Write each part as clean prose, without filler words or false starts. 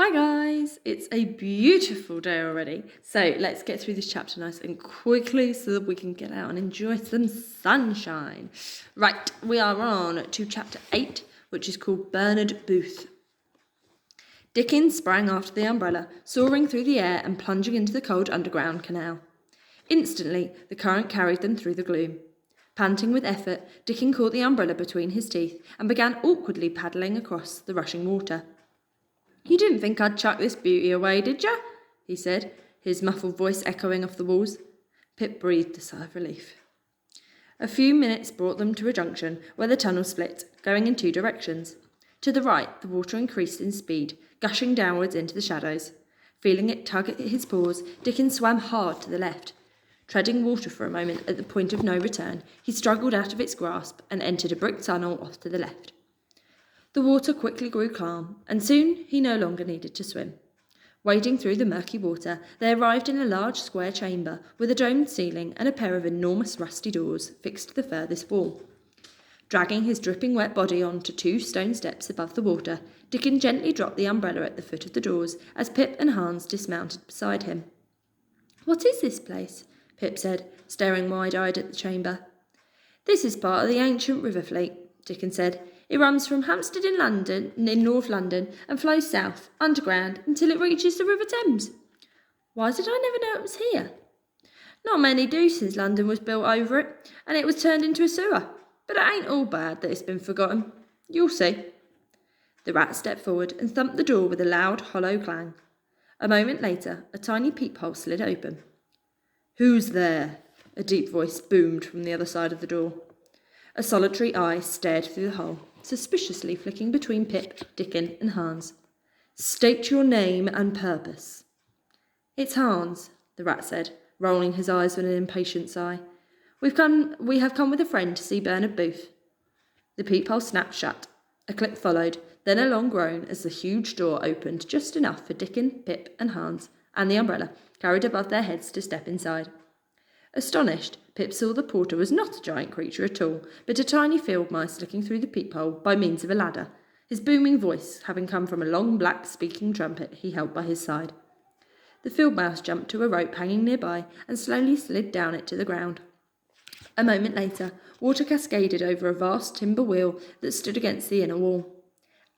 Hi guys, it's a beautiful day already. So let's get through this chapter nice and quickly so that we can get out and enjoy some sunshine. Right, we are on to chapter 8, which is called Bernard Booth. Dickens sprang after the umbrella, soaring through the air and plunging into the cold underground canal. Instantly, the current carried them through the gloom. Panting with effort, Dickon caught the umbrella between his teeth and began awkwardly paddling across the rushing water. "You didn't think I'd chuck this beauty away, did ya?" he said, his muffled voice echoing off the walls. Pip breathed a sigh of relief. A few minutes brought them to a junction where the tunnel split, going in two directions. To the right, the water increased in speed, gushing downwards into the shadows. Feeling it tug at his paws, Dickon swam hard to the left. Treading water for a moment at the point of no return, he struggled out of its grasp and entered a brick tunnel off to the left. The water quickly grew calm, and soon he no longer needed to swim. Wading through the murky water, they arrived in a large square chamber with a domed ceiling and a pair of enormous rusty doors fixed to the furthest wall. Dragging his dripping wet body onto two stone steps above the water, Dickon gently dropped the umbrella at the foot of the doors as Pip and Hans dismounted beside him. "What is this place?" Pip said, staring wide-eyed at the chamber. "This is part of the ancient River Fleet," Dickon said. "It runs from Hampstead in North London, and flows south, underground, until it reaches the River Thames." "Why did I never know it was here?" "Not many do since London was built over it, and it was turned into a sewer. But it ain't all bad that it's been forgotten. You'll see." The rat stepped forward and thumped the door with a loud, hollow clang. A moment later, a tiny peephole slid open. "Who's there?" a deep voice boomed from the other side of the door. A solitary eye stared through the hole, suspiciously flicking between Pip, Dickon, and Hans. "State your name and purpose." "It's Hans," the rat said, rolling his eyes with an impatient sigh. We have come with a friend to see Bernard Booth." The peephole snapped shut. A click followed, then a long groan as the huge door opened just enough for Dickon, Pip, and Hans, and the umbrella, carried above their heads, to step inside. Astonished, Pip saw the porter was not a giant creature at all, but a tiny field mouse looking through the peephole by means of a ladder, his booming voice having come from a long black speaking trumpet he held by his side. The field mouse jumped to a rope hanging nearby and slowly slid down it to the ground. A moment later, water cascaded over a vast timber wheel that stood against the inner wall.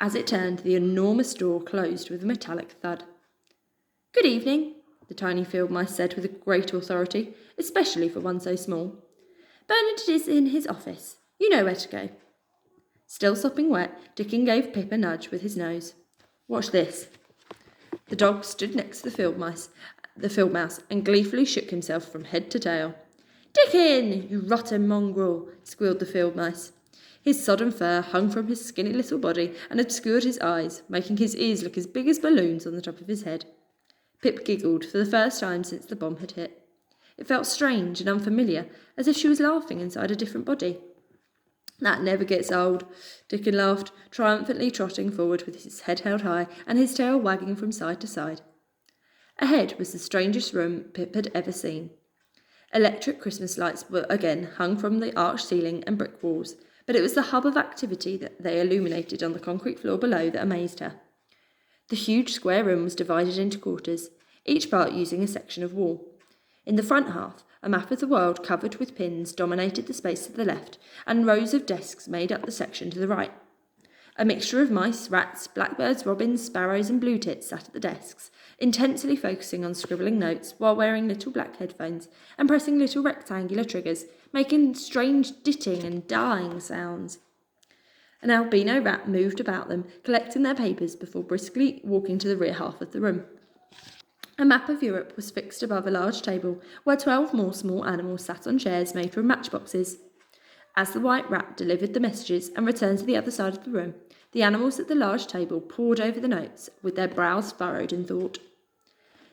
As it turned, the enormous door closed with a metallic thud. "Good evening," the tiny field mice said with great authority, especially for one so small. "Bernard is in his office. You know where to go." Still sopping wet, Dickon gave Pip a nudge with his nose. "Watch this." The dog stood next to the field mouse, and gleefully shook himself from head to tail. "Dickon, you rotten mongrel!" squealed the field mouse. His sodden fur hung from his skinny little body and obscured his eyes, making his ears look as big as balloons on the top of his head. Pip giggled for the first time since the bomb had hit. It felt strange and unfamiliar, as if she was laughing inside a different body. "That never gets old," Dickon laughed, triumphantly trotting forward with his head held high and his tail wagging from side to side. Ahead was the strangest room Pip had ever seen. Electric Christmas lights were again hung from the arched ceiling and brick walls, but it was the hub of activity that they illuminated on the concrete floor below that amazed her. The huge square room was divided into quarters, each part using a section of wall. In the front half, a map of the world covered with pins dominated the space to the left, and rows of desks made up the section to the right. A mixture of mice, rats, blackbirds, robins, sparrows, and blue tits sat at the desks, intensely focusing on scribbling notes while wearing little black headphones and pressing little rectangular triggers, making strange ditting and dying sounds. An albino rat moved about them, collecting their papers before briskly walking to the rear half of the room. A map of Europe was fixed above a large table, where 12 more small animals sat on chairs made from matchboxes. As the white rat delivered the messages and returned to the other side of the room, the animals at the large table pored over the notes, with their brows furrowed in thought.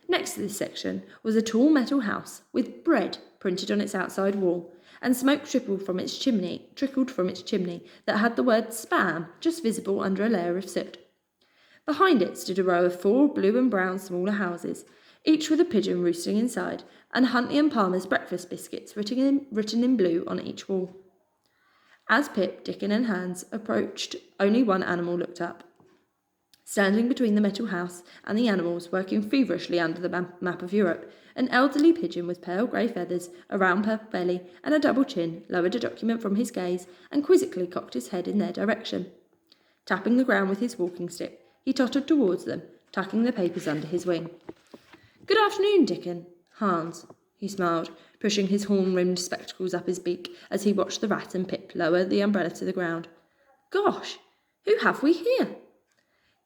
Next to this section was a tall metal house with "bread" printed on its outside wall, and smoke trickled from its chimney that had the word "spam" just visible under a layer of soot. Behind it stood a row of 4 blue and brown smaller houses, each with a pigeon roosting inside, and Huntley and Palmer's breakfast biscuits written in blue on each wall. As Pip, Dickon, and Hans approached, only one animal looked up. Standing between the metal house and the animals working feverishly under the map of Europe, an elderly pigeon with pale grey feathers, a round purple belly, and a double chin lowered a document from his gaze and quizzically cocked his head in their direction. Tapping the ground with his walking stick, he tottered towards them, tucking the papers under his wing. "Good afternoon, Dickon. Hans," he smiled, pushing his horn-rimmed spectacles up his beak as he watched the rat and Pip lower the umbrella to the ground. "Gosh, who have we here?"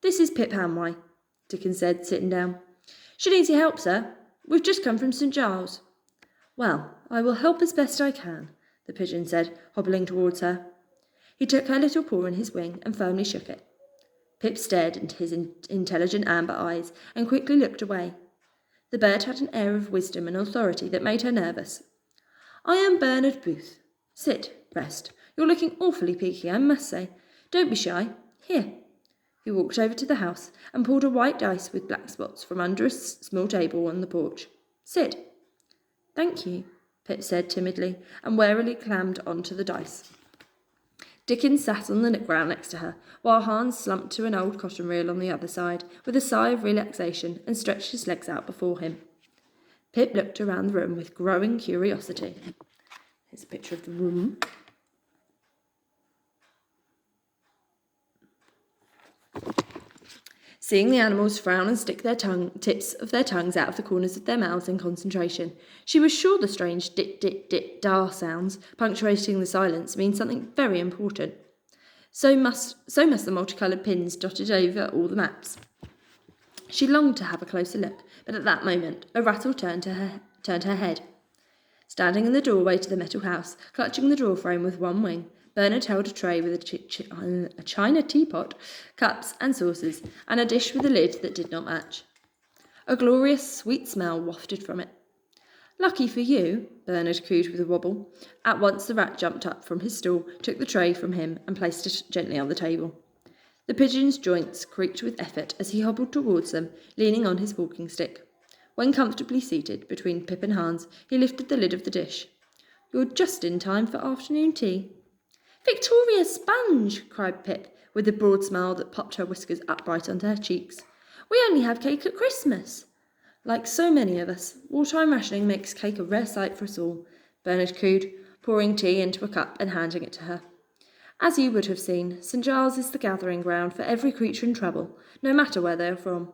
"This is Pip Hamway," Dickon said, sitting down. "Should need your help, sir. We've just come from St. Giles." "Well, I will help as best I can," the pigeon said, hobbling towards her. He took her little paw in his wing and firmly shook it. Pip stared into his intelligent amber eyes and quickly looked away. The bird had an air of wisdom and authority that made her nervous. "I am Bernard Booth. Sit, rest. You're looking awfully peaky, I must say. Don't be shy. Here." He walked over to the house and pulled a white dice with black spots from under a small table on the porch. "Sit." "Thank you," Pip said timidly, and warily clambered onto the dice. Dickon sat on the ground next to her, while Hans slumped to an old cotton reel on the other side, with a sigh of relaxation, and stretched his legs out before him. Pip looked around the room with growing curiosity. Here's a picture of the room. Seeing the animals frown and stick their tips of their tongues out of the corners of their mouths in concentration, she was sure the strange dit-dit-dit-dar sounds punctuating the silence mean something very important. So must the multicoloured pins dotted over all the maps. She longed to have a closer look, but at that moment a rattle turned her head. Standing in the doorway to the metal house, clutching the door frame with one wing, Bernard held a tray with a china teapot, cups and saucers, and a dish with a lid that did not match. A glorious, sweet smell wafted from it. "Lucky for you," Bernard cooed with a wobble. At once the rat jumped up from his stool, took the tray from him, and placed it gently on the table. The pigeon's joints creaked with effort as he hobbled towards them, leaning on his walking stick. When comfortably seated between Pip and Hans, he lifted the lid of the dish. "You're just in time for afternoon tea." "Victoria Sponge!" cried Pip, with a broad smile that popped her whiskers upright onto her cheeks. "We only have cake at Christmas." "Like so many of us, wartime rationing makes cake a rare sight for us all," Bernard cooed, pouring tea into a cup and handing it to her. "As you would have seen, St. Giles is the gathering ground for every creature in trouble, no matter where they are from.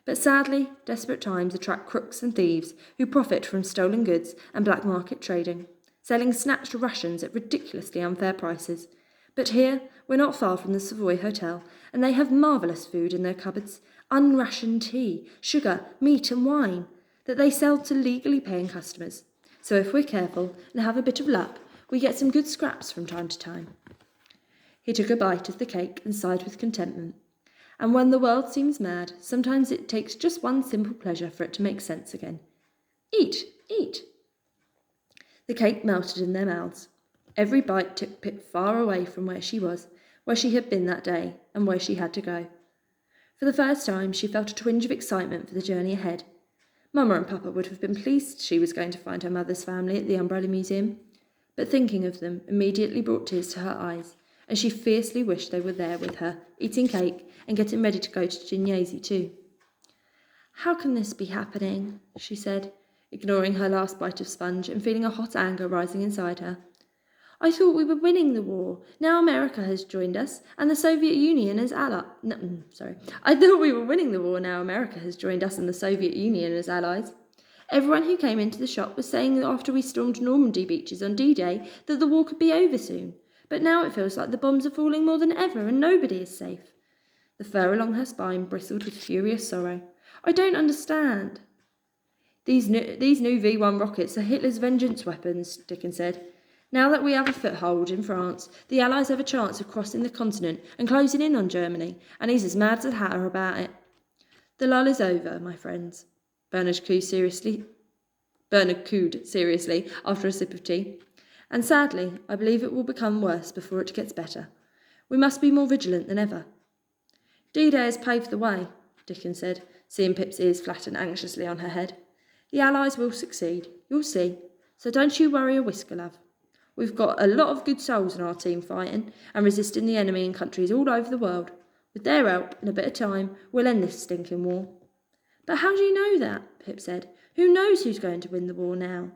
But sadly, desperate times attract crooks and thieves who profit from stolen goods and black market trading, selling snatched rations at ridiculously unfair prices. But here, we're not far from the Savoy Hotel, and they have marvellous food in their cupboards, unrationed tea, sugar, meat and wine, that they sell to legally paying customers. So if we're careful and have a bit of luck, we get some good scraps from time to time." He took a bite of the cake and sighed with contentment. And when the world seems mad, sometimes it takes just one simple pleasure for it to make sense again. "Eat, eat." The cake melted in their mouths. Every bite took Pip far away from where she was, where she had been that day, and where she had to go. For the first time, she felt a twinge of excitement for the journey ahead. Mamma and Papa would have been pleased she was going to find her mother's family at the Umbrella Museum, but thinking of them immediately brought tears to her eyes, and she fiercely wished they were there with her, eating cake and getting ready to go to Gymnasi too. "How can this be happening?" she said, ignoring her last bite of sponge and feeling a hot anger rising inside her. "I thought we were winning the war. Now America has joined us, and the Soviet Union is I thought we were winning the war. Now America has joined us and the Soviet Union as allies. Everyone who came into the shop was saying that after we stormed Normandy beaches on D-Day that the war could be over soon. But now it feels like the bombs are falling more than ever and nobody is safe." The fur along her spine bristled with furious sorrow. "I don't understand." These new V1 rockets are Hitler's vengeance weapons," Dickon said. "Now that we have a foothold in France, the Allies have a chance of crossing the continent and closing in on Germany, and he's as mad as a hatter about it." "The lull is over, my friends," Bernard cooed seriously after a sip of tea. "And sadly, I believe it will become worse before it gets better. We must be more vigilant than ever." "D-Day has paved the way," Dickon said, seeing Pip's ears flatten anxiously on her head. "The Allies will succeed, you'll see, so don't you worry a whisker, love. We've got a lot of good souls in our team fighting and resisting the enemy in countries all over the world. With their help and a bit of time, we'll end this stinking war. But how do you know that? Pip said. Who knows who's going to win the war now?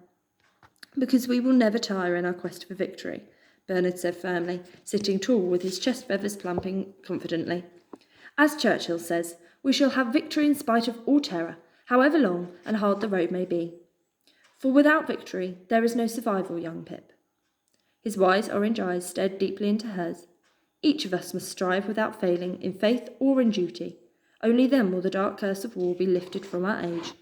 Because we will never tire in our quest for victory, Bernard said firmly, sitting tall with his chest feathers plumping confidently. As Churchill says, we shall have victory in spite of all terror, however long and hard the road may be. For without victory, there is no survival, young Pip. His wise orange eyes stared deeply into hers. Each of us must strive without failing in faith or in duty. Only then will the dark curse of war be lifted from our age.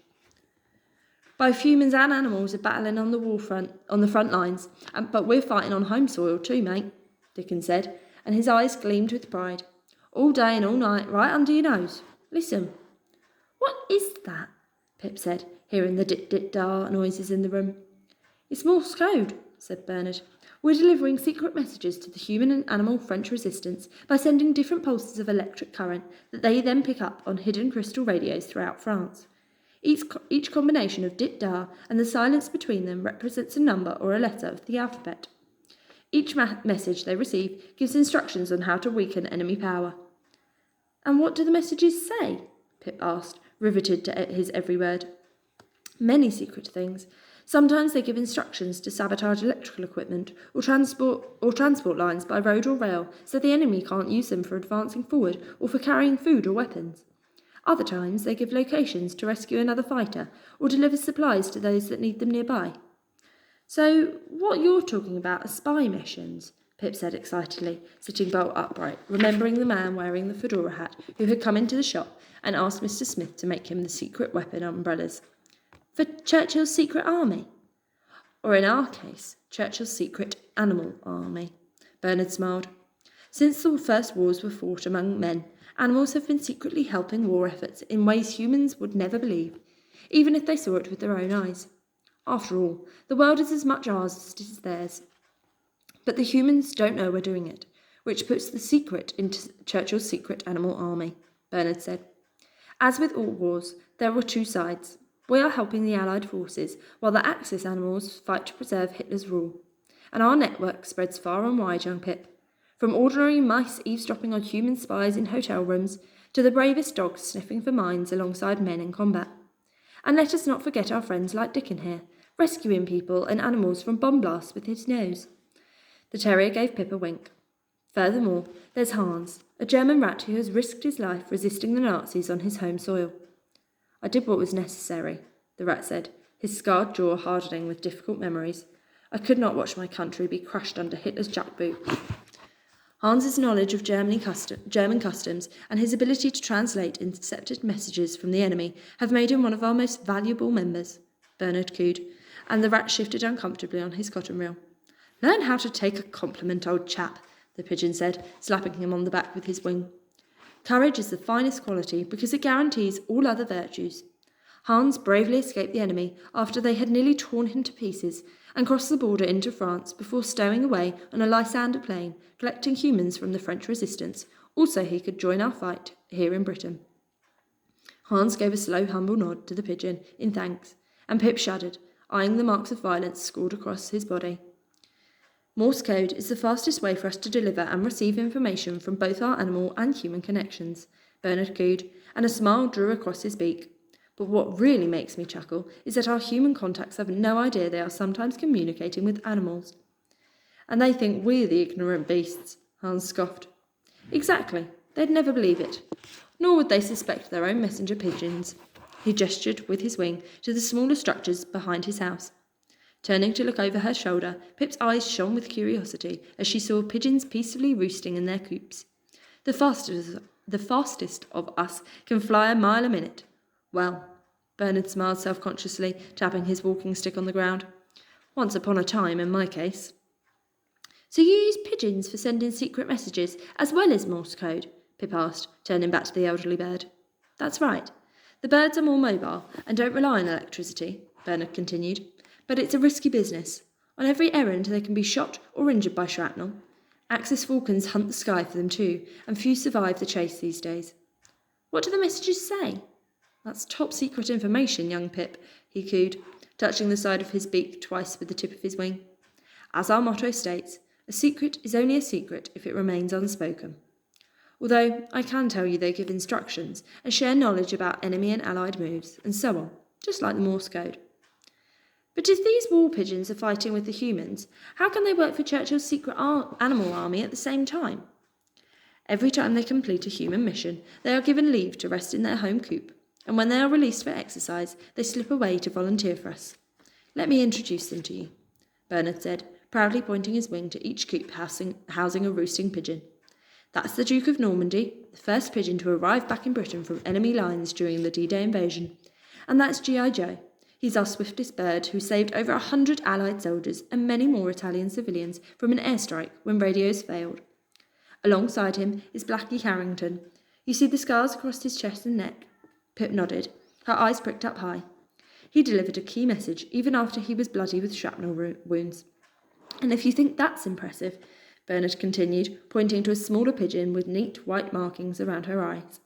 Both humans and animals are battling on the front lines, but we're fighting on home soil too, mate, Dickon said, and his eyes gleamed with pride. All day and all night, right under your nose. Listen. What is that? Pip said, hearing the dit-dit-dar noises in the room. It's Morse code, said Bernard. We're delivering secret messages to the human and animal French resistance by sending different pulses of electric current that they then pick up on hidden crystal radios throughout France. Each combination of dit-dar and the silence between them represents a number or a letter of the alphabet. Each message they receive gives instructions on how to weaken enemy power. And what do the messages say? Pip asked, riveted to his every word. Many secret things. Sometimes they give instructions to sabotage electrical equipment or transport lines by road or rail so the enemy can't use them for advancing forward or for carrying food or weapons. Other times they give locations to rescue another fighter or deliver supplies to those that need them nearby. So what you're talking about are spy missions, Pip said excitedly, sitting bolt upright, remembering the man wearing the fedora hat who had come into the shop and asked Mr. Smith to make him the secret weapon umbrellas. For Churchill's secret army? Or in our case, Churchill's secret animal army, Bernard smiled. Since the first wars were fought among men, animals have been secretly helping war efforts in ways humans would never believe, even if they saw it with their own eyes. After all, the world is as much ours as it is theirs. But the humans don't know we're doing it, which puts the secret into Churchill's secret animal army, Bernard said. As with all wars, there were two sides. We are helping the Allied forces, while the Axis animals fight to preserve Hitler's rule. And our network spreads far and wide, young Pip. From ordinary mice eavesdropping on human spies in hotel rooms, to the bravest dogs sniffing for mines alongside men in combat. And let us not forget our friends like Dickon here, rescuing people and animals from bomb blasts with his nose. The terrier gave Pip a wink. Furthermore, there's Hans, a German rat who has risked his life resisting the Nazis on his home soil. I did what was necessary, the rat said, his scarred jaw hardening with difficult memories. I could not watch my country be crushed under Hitler's jackboot. Hans's knowledge of German customs and his ability to translate intercepted messages from the enemy have made him one of our most valuable members, Bernard cooed, and the rat shifted uncomfortably on his cotton reel. Learn how to take a compliment, old chap, the pigeon said, slapping him on the back with his wing. Courage is the finest quality because it guarantees all other virtues. Hans bravely escaped the enemy after they had nearly torn him to pieces and crossed the border into France before stowing away on a Lysander plane, collecting humans from the French resistance, also he could join our fight here in Britain. Hans gave a slow, humble nod to the pigeon in thanks, and Pip shuddered, eyeing the marks of violence scrawled across his body. Morse code is the fastest way for us to deliver and receive information from both our animal and human connections, Bernard cooed, and a smile drew across his beak. But what really makes me chuckle is that our human contacts have no idea they are sometimes communicating with animals. And they think we're the ignorant beasts, Hans scoffed. Exactly. They'd never believe it. Nor would they suspect their own messenger pigeons. He gestured with his wing to the smaller structures behind his house. Turning to look over her shoulder, Pip's eyes shone with curiosity as she saw pigeons peacefully roosting in their coops. The fastest of us can fly a mile a minute. Well, Bernard smiled self-consciously, tapping his walking stick on the ground. Once upon a time, in my case. So you use pigeons for sending secret messages, as well as Morse code? Pip asked, turning back to the elderly bird. That's right. The birds are more mobile and don't rely on electricity, Bernard continued. But it's a risky business. On every errand they can be shot or injured by shrapnel. Axis falcons hunt the sky for them too, and few survive the chase these days. What do the messages say? That's top secret information, young Pip, he cooed, touching the side of his beak twice with the tip of his wing. As our motto states, a secret is only a secret if it remains unspoken. although I can tell you they give instructions and share knowledge about enemy and allied moves, and so on, just like the Morse code. But if these war pigeons are fighting with the humans, how can they work for Churchill's secret animal army at the same time? Every time they complete a human mission, they are given leave to rest in their home coop, and when they are released for exercise, they slip away to volunteer for us. Let me introduce them to you, Bernard said, proudly pointing his wing to each coop housing a roosting pigeon. That's the Duke of Normandy, the first pigeon to arrive back in Britain from enemy lines during the D-Day invasion. And that's G.I. Joe. He's our swiftest bird who saved over 100 Allied soldiers and many more Italian civilians from an airstrike when radios failed. Alongside him is Blackie Harrington. You see the scars across his chest and neck? Pip nodded, her eyes pricked up high. He delivered a key message even after he was bloody with shrapnel wounds. And if you think that's impressive, Bernard continued, pointing to a smaller pigeon with neat white markings around her eyes,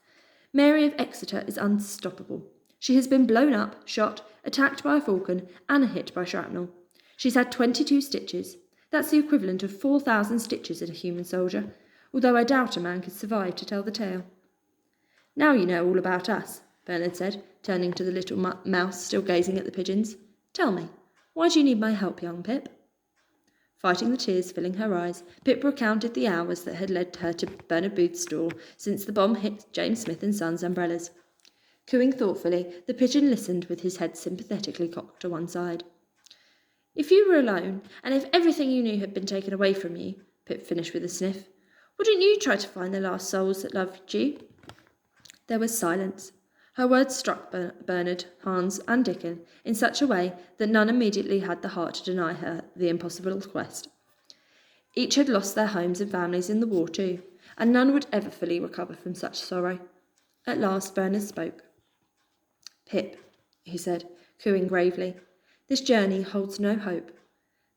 Mary of Exeter is unstoppable. She has been blown up, shot, attacked by a falcon, and hit by shrapnel. She's had 22 stitches. That's the equivalent of 4,000 stitches in a human soldier, although I doubt a man could survive to tell the tale. Now you know all about us, Bernard said, turning to the little mouse still gazing at the pigeons. Tell me, why do you need my help, young Pip? Fighting the tears filling her eyes, Pip recounted the hours that had led her to Bernard Booth's store since the bomb hit James Smith and Sons umbrellas. Cooing thoughtfully, the pigeon listened with his head sympathetically cocked to one side. If you were alone, and if everything you knew had been taken away from you, Pip finished with a sniff, wouldn't you try to find the last souls that loved you? There was silence. Her words struck Bernard, Hans, and Dickon in such a way that none immediately had the heart to deny her the impossible quest. Each had lost their homes and families in the war too, and none would ever fully recover from such sorrow. At last Bernard spoke. Pip, he said, cooing gravely, this journey holds no hope.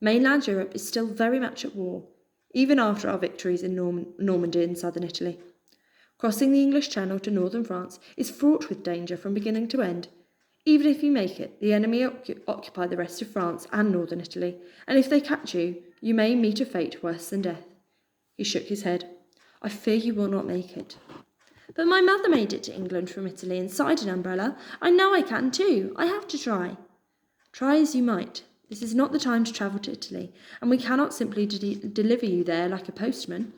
Mainland Europe is still very much at war, even after our victories in Normandy and southern Italy. Crossing the English Channel to northern France is fraught with danger from beginning to end. Even if you make it, the enemy occupy the rest of France and northern Italy, and if they catch you, you may meet a fate worse than death. He shook his head. I fear you will not make it. But my mother made it to England from Italy inside an umbrella. I know I can too. I have to try. Try as you might. This is not the time to travel to Italy, and we cannot simply deliver you there like a postman.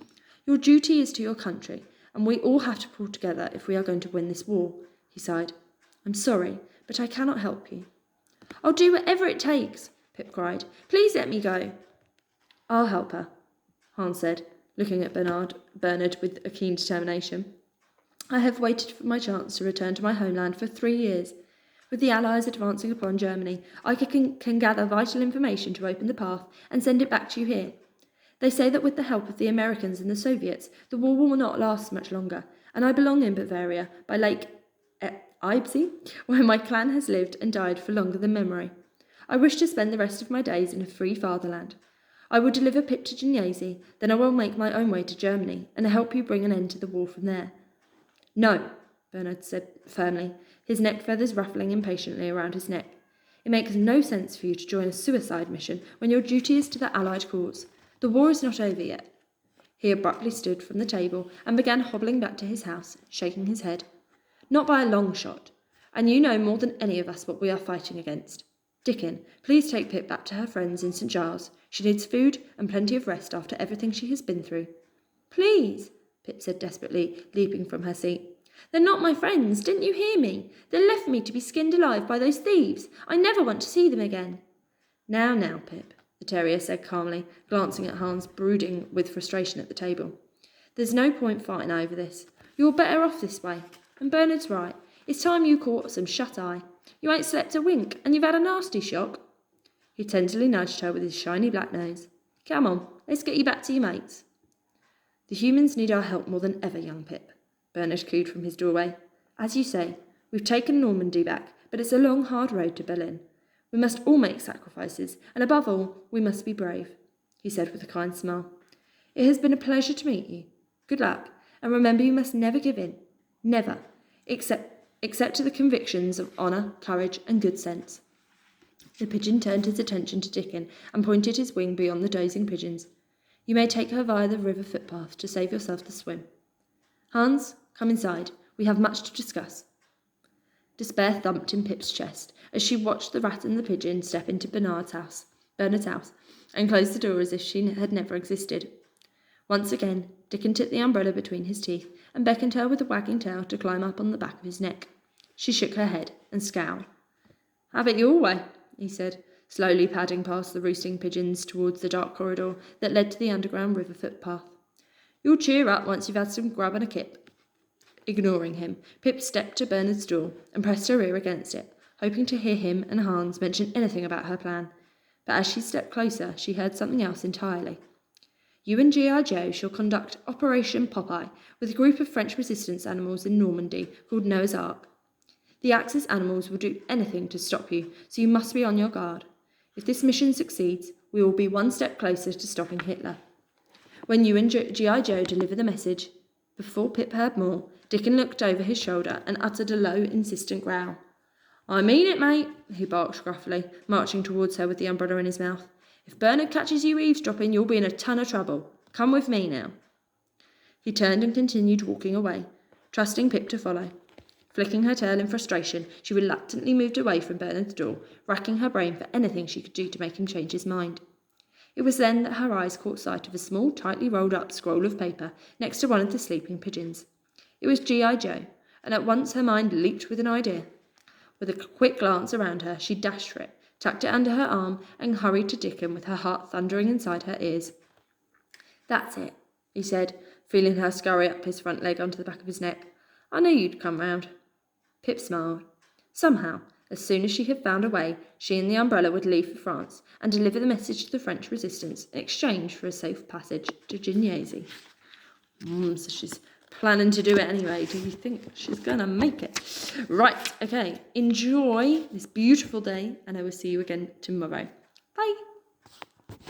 Your duty is to your country, and we all have to pull together if we are going to win this war, he sighed. I'm sorry, but I cannot help you. I'll do whatever it takes, Pip cried. Please let me go. I'll help her, Hans said, looking at Bernard with a keen determination. I have waited for my chance to return to my homeland for 3 years. With the Allies advancing upon Germany, I can gather vital information to open the path and send it back to you here. They say that with the help of the Americans and the Soviets, the war will not last much longer, and I belong in Bavaria, by Lake Eibsee, where my clan has lived and died for longer than memory. I wish to spend the rest of my days in a free fatherland. I will deliver Pip to Gniezi, then I will make my own way to Germany, and help you bring an end to the war from there. No, Bernard said firmly, his neck feathers ruffling impatiently around his neck. It makes no sense for you to join a suicide mission when your duty is to the Allied cause. The war is not over yet. He abruptly stood from the table and began hobbling back to his house, shaking his head. Not by a long shot, and you know more than any of us what we are fighting against. Dickon, please take Pip back to her friends in St. Giles. She needs food and plenty of rest after everything she has been through. Please, Pip said desperately, leaping from her seat. They're not my friends, didn't you hear me? They left me to be skinned alive by those thieves. I never want to see them again. Now, Pip, the terrier said calmly, glancing at Hans, brooding with frustration at the table. There's no point fighting over this. You're better off this way. And Bernard's right. It's time you caught some shut-eye. You ain't slept a wink, and you've had a nasty shock. He tenderly nudged her with his shiny black nose. Come on, let's get you back to your mates. The humans need our help more than ever, young Pip, Bernard cooed from his doorway. As you say, we've taken Normandy back, but it's a long, hard road to Berlin. We must all make sacrifices, and above all, we must be brave, he said with a kind smile. It has been a pleasure to meet you. Good luck, and remember you must never give in. Never, except to the convictions of honour, courage, and good sense. The pigeon turned his attention to Dickon and pointed his wing beyond the dozing pigeons. You may take her via the river footpath to save yourself the swim. Hans, come inside. We have much to discuss. Despair thumped in Pip's chest as she watched the rat and the pigeon step into Bernard's house, and close the door as if she had never existed. Once again, Dickon took the umbrella between his teeth and beckoned her with a wagging tail to climb up on the back of his neck. She shook her head and scowled. Have it your way, he said, slowly padding past the roosting pigeons towards the dark corridor that led to the underground river footpath. You'll cheer up once you've had some grub and a kip. Ignoring him, Pip stepped to Bernard's door and pressed her ear against it, hoping to hear him and Hans mention anything about her plan. But as she stepped closer, she heard something else entirely. You and G.I. Joe shall conduct Operation Popeye with a group of French resistance animals in Normandy called Noah's Ark. The Axis animals will do anything to stop you, so you must be on your guard. If this mission succeeds, we will be one step closer to stopping Hitler. When you and G.I. Joe deliver the message, before Pip heard more, Dickon looked over his shoulder and uttered a low, insistent growl. I mean it, mate, he barked gruffly, marching towards her with the umbrella in his mouth. If Bernard catches you eavesdropping, you'll be in a ton of trouble. Come with me now. He turned and continued walking away, trusting Pip to follow. Flicking her tail in frustration, she reluctantly moved away from Bernard's door, racking her brain for anything she could do to make him change his mind. It was then that her eyes caught sight of a small, tightly rolled-up scroll of paper next to one of the sleeping pigeons. It was G.I. Joe, and at once her mind leaped with an idea. With a quick glance around her, she dashed for it, tucked it under her arm, and hurried to Dickon with her heart thundering inside her ears. That's it, he said, feeling her scurry up his front leg onto the back of his neck. I knew you'd come round. Pip smiled. Somehow, as soon as she had found a way, she and the umbrella would leave for France and deliver the message to the French resistance in exchange for a safe passage to Gignazy. So she's planning to do it anyway. Do we think she's going to make it? Right, okay. Enjoy this beautiful day, and I will see you again tomorrow. Bye.